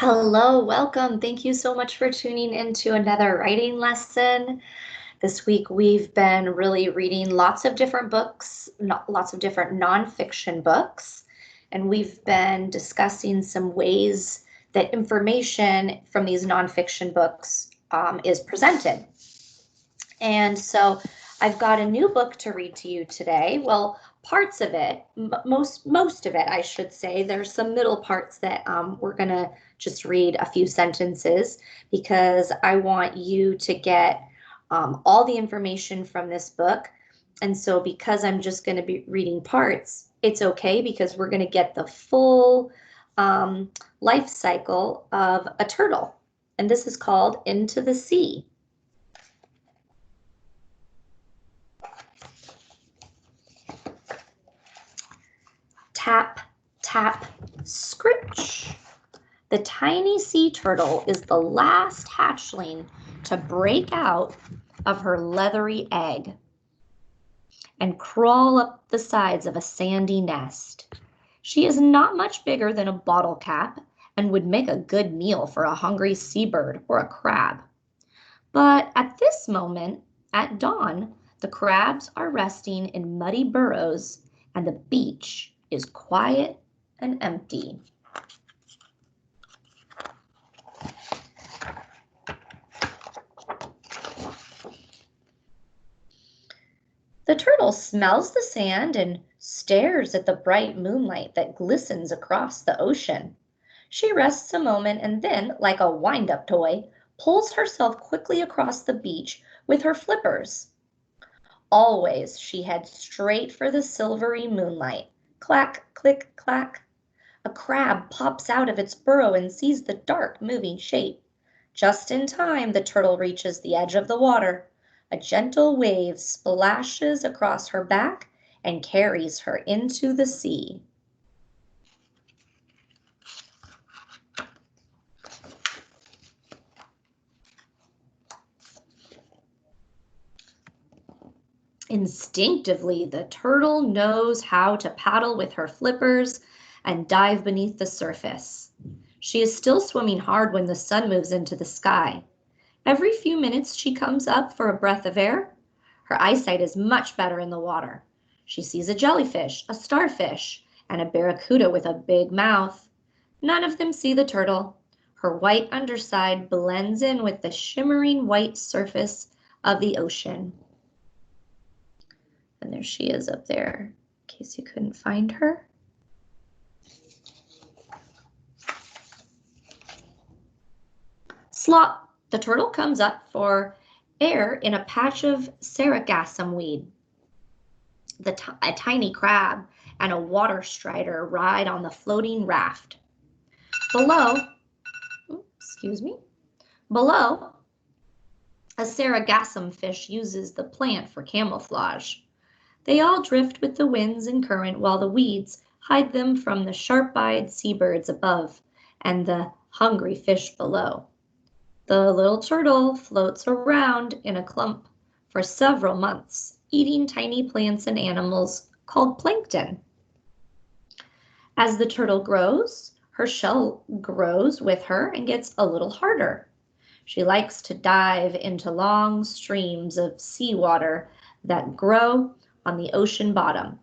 Hello, welcome. Thank you so much for tuning into another writing lesson. This week we've been really reading lots of different books, lots of different nonfiction books, and we've been discussing some ways that information from these nonfiction books is presented. And so I've got a new book to read to you today. Well, parts of it, most of it, I should say. There's some middle parts that we're going to just read a few sentences because I want you to get all the information from this book. And so because I'm just going to be reading parts, it's okay because we're going to get the full life cycle of a turtle. And this is called Into the Sea. Tap, tap, scritch. The tiny sea turtle is the last hatchling to break out of her leathery egg and crawl up the sides of a sandy nest. She is not much bigger than a bottle cap and would make a good meal for a hungry seabird or a crab. But at this moment, at dawn, the crabs are resting in muddy burrows and the beach is quiet and empty. The turtle smells the sand and stares at the bright moonlight that glistens across the ocean. She rests a moment and then, like a wind-up toy, pulls herself quickly across the beach with her flippers. Always she heads straight for the silvery moonlight. Clack, click, clack. A crab pops out of its burrow and sees the dark, moving shape. Just in time, the turtle reaches the edge of the water. A gentle wave splashes across her back and carries her into the sea. Instinctively, the turtle knows how to paddle with her flippers and dive beneath the surface. She is still swimming hard when the sun moves into the sky. Every few minutes she comes up for a breath of air. Her eyesight is much better in the water. She sees a jellyfish, a starfish, and a barracuda with a big mouth. None of them see the turtle. Her white underside blends in with the shimmering white surface of the ocean. And there she is up there, in case you couldn't find her. Slop, the turtle comes up for air in a patch of sargassum weed. A tiny crab and a water strider ride on the floating raft. Below, a sargassum fish uses the plant for camouflage. They all drift with the winds and current while the weeds hide them from the sharp-eyed seabirds above and the hungry fish below. The little turtle floats around in a clump for several months, eating tiny plants and animals called plankton. As the turtle grows, her shell grows with her and gets a little harder. She likes to dive into long streams of seawater that grow on the ocean bottom.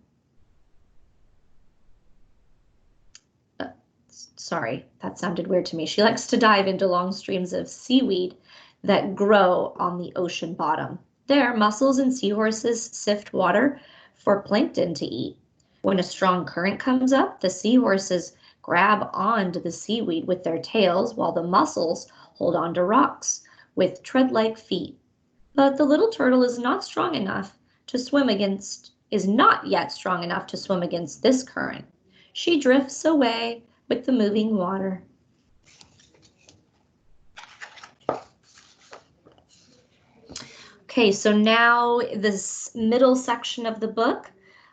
Sorry, that sounded weird to me. She likes to dive into long streams of seaweed that grow on the ocean bottom. There, mussels and seahorses sift water for plankton to eat. When a strong current comes up, the seahorses grab onto the seaweed with their tails while the mussels hold onto rocks with tread-like feet. But the little turtle is not yet strong enough to swim against this current. She drifts away with the moving water. Okay, so now this middle section of the book,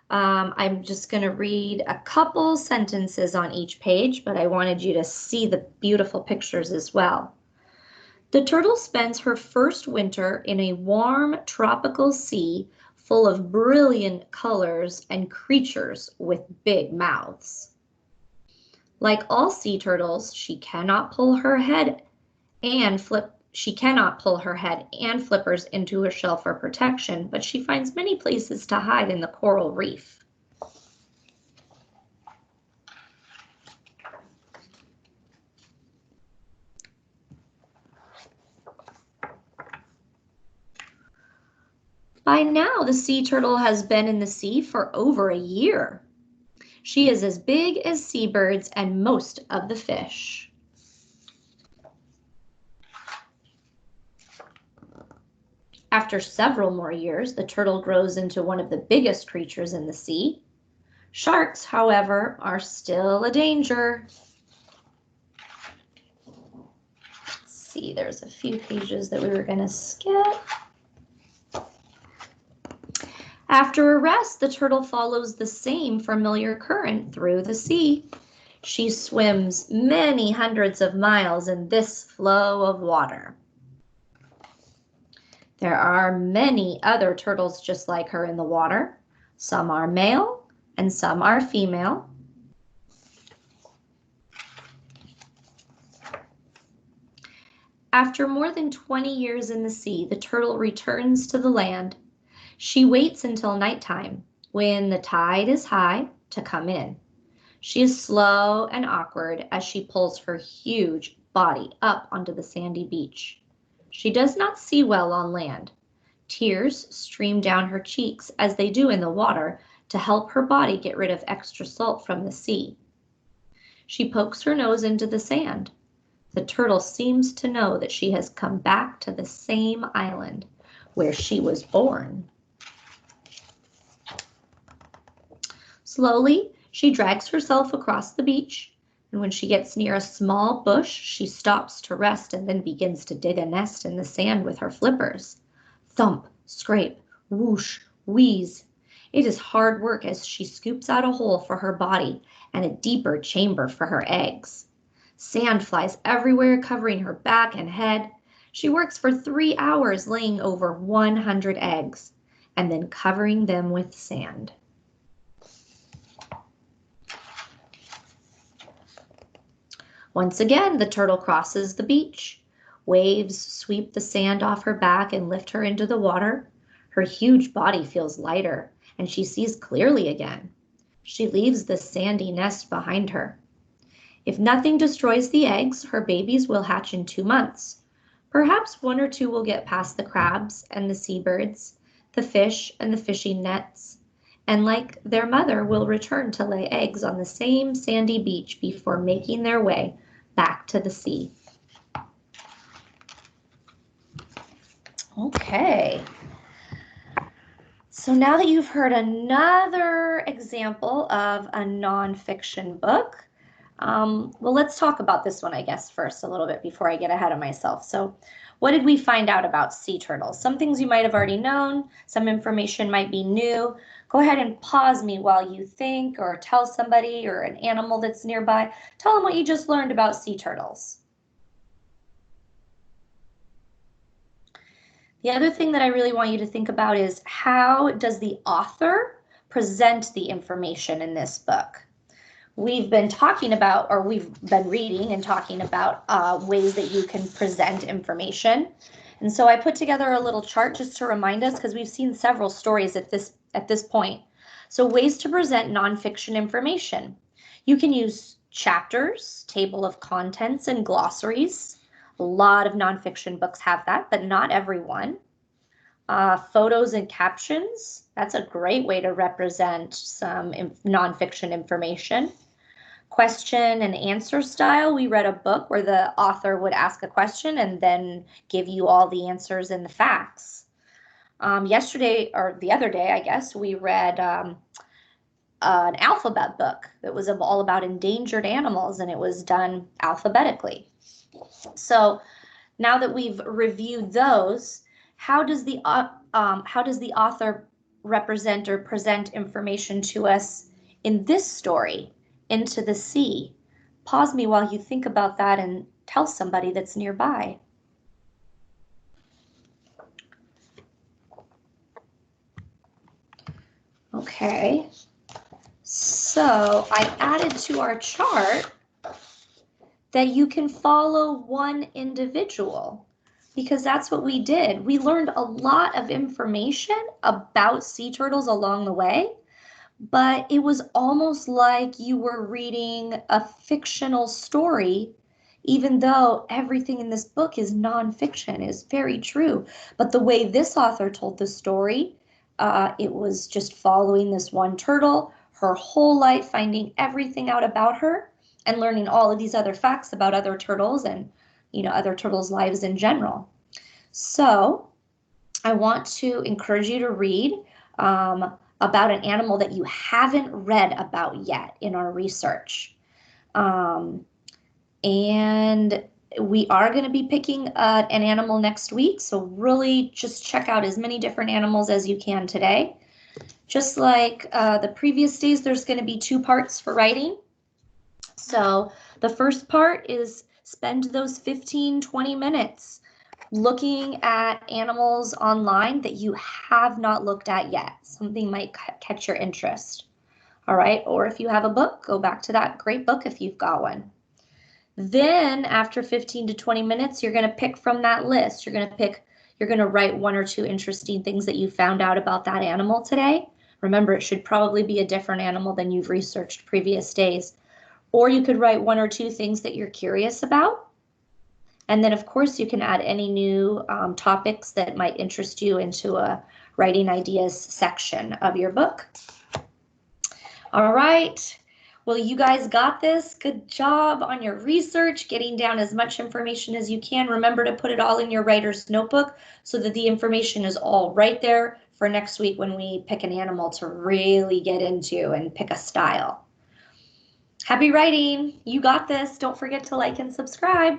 I'm just going to read a couple sentences on each page, but I wanted you to see the beautiful pictures as well. The turtle spends her first winter in a warm tropical sea full of brilliant colors and creatures with big mouths. Like all sea turtles, she cannot pull her head and flippers into her shell for protection, but she finds many places to hide in the coral reef. By now, the sea turtle has been in the sea for over a year. She is as big as seabirds and most of the fish. After several more years, the turtle grows into one of the biggest creatures in the sea. Sharks, however, are still a danger. Let's see, there's a few pages that we were going to skip. After a rest, the turtle follows the same familiar current through the sea. She swims many hundreds of miles in this flow of water. There are many other turtles just like her in the water. Some are male and some are female. After more than 20 years in the sea, the turtle returns to the land. She waits until nighttime, when the tide is high, to come in. She is slow and awkward as she pulls her huge body up onto the sandy beach. She does not see well on land. Tears stream down her cheeks as they do in the water to help her body get rid of extra salt from the sea. She pokes her nose into the sand. The turtle seems to know that she has come back to the same island where she was born. Slowly, she drags herself across the beach, and when she gets near a small bush, she stops to rest and then begins to dig a nest in the sand with her flippers. Thump, scrape, whoosh, wheeze. It is hard work as she scoops out a hole for her body and a deeper chamber for her eggs. Sand flies everywhere, covering her back and head. She works for 3 hours laying over 100 eggs and then covering them with sand. Once again, the turtle crosses the beach. Waves sweep the sand off her back and lift her into the water. Her huge body feels lighter, and she sees clearly again. She leaves the sandy nest behind her. If nothing destroys the eggs, her babies will hatch in 2 months. Perhaps 1 or 2 will get past the crabs and the seabirds, the fish and the fishing nets, and like their mother will return to lay eggs on the same sandy beach before making their way back to the sea. Okay. So now that you've heard another example of a nonfiction book, well, let's talk about this one, I guess, first a little bit before I get ahead of myself. So what did we find out about sea turtles? Some things you might have already known, some information might be new. Go ahead and pause me while you think or tell somebody or an animal that's nearby. Tell them what you just learned about sea turtles. The other thing that I really want you to think about is how does the author present the information in this book? We've been talking about, or we've been reading and talking about ways that you can present information. And so I put together a little chart just to remind us, because we've seen several stories at this point. So ways to present nonfiction information. You can use chapters, table of contents, and glossaries. A lot of nonfiction books have that, but not every one. Photos and captions. That's a great way to represent some nonfiction information. Question and answer style. We read a book where the author would ask a question and then give you all the answers and the facts. Yesterday, or the other day, I guess, we read an alphabet book that was all about endangered animals, and it was done alphabetically. So now that we've reviewed those, how does the author represent or present information to us in this story, Into the Sea? Pause me while you think about that and tell somebody that's nearby. Okay, so I added to our chart that you can follow one individual, because that's what we did. We learned a lot of information about sea turtles along the way, but it was almost like you were reading a fictional story, even though everything in this book is nonfiction, is very true. But the way this author told the story, it was just following this one turtle, her whole life, finding everything out about her and learning all of these other facts about other turtles and, other turtles' lives in general. So I want to encourage you to read about an animal that you haven't read about yet in our research. And we are going to be picking an animal next week, so really just check out as many different animals as you can today. Just like the previous days, there's going to be 2 parts for writing. So the first part is spend those 15-20 minutes looking at animals online that you have not looked at yet. Something might catch your interest. All right, or if you have a book, go back to that great book if you've got one. Then after 15 to 20 minutes, you're going to pick from that list. You're going to write 1 or 2 interesting things that you found out about that animal today. Remember, it should probably be a different animal than you've researched previous days. Or you could write 1 or 2 things that you're curious about. And then, of course, you can add any new topics that might interest you into a writing ideas section of your book. All right. Well, you guys got this. Good job on your research, getting down as much information as you can. Remember to put it all in your writer's notebook so that the information is all right there for next week when we pick an animal to really get into and pick a style. Happy writing. You got this. Don't forget to like and subscribe.